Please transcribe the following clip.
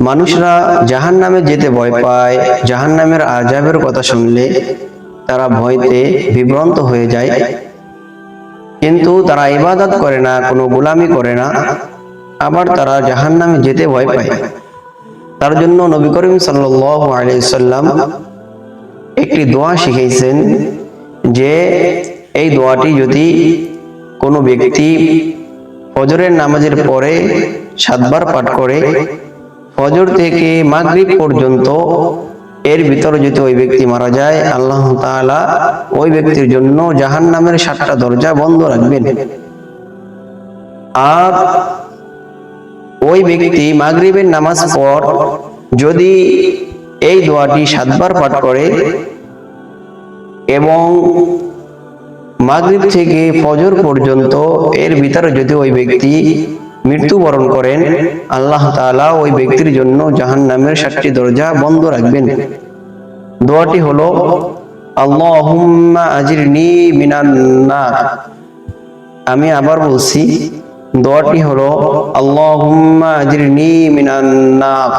মানুষরা জাহান্নামে যেতে ভয় পায়, জাহান্নামের আযাবের কথা শুনলে তারা ভয়তে বিভ্রান্ত হয়ে যায়, কিন্তু তারা ইবাদত করে না, কোনো গোলামি করে না, আবার তারা জাহান্নামে যেতে ভয় পায়। তার জন্য নবী করিম সাল্লাল্লাহু আলাইহি সাল্লাম একটি দোয়া শিখিয়েছেন, যে এই দোয়াটি যদি কোনো ব্যক্তি ফজরের নামাজের পরে 7 বার পাঠ করে, ফজর থেকে মাগরিব পর্যন্ত এর ভিতরে যদি ওই ব্যক্তি মারা যায়, আল্লাহ তাআলা ওই ব্যক্তির জন্য জাহান্নামের 7টা দরজা বন্ধ রাখবেন। আর ওই ব্যক্তি মাগরিবের নামাজ পর যদি এই দোয়াটি 7 বার পাঠ করে এবং মাগরিব থেকে ফজর পর্যন্ত এর ভিতরে যদি ওই ব্যক্তি মৃত্যুবরণ করেন, আল্লাহ তাআলা ওই ব্যক্তির জন্য জাহান্নামের 7টি দরজা বন্ধ রাখবেন। দোয়াটি হলো, আল্লাহুম্মা আজিরনি মিনান নার। আমি আবার বলছি, দোয়াটি হলো, আল্লাহুম্মা আজিরনি মিনান নার।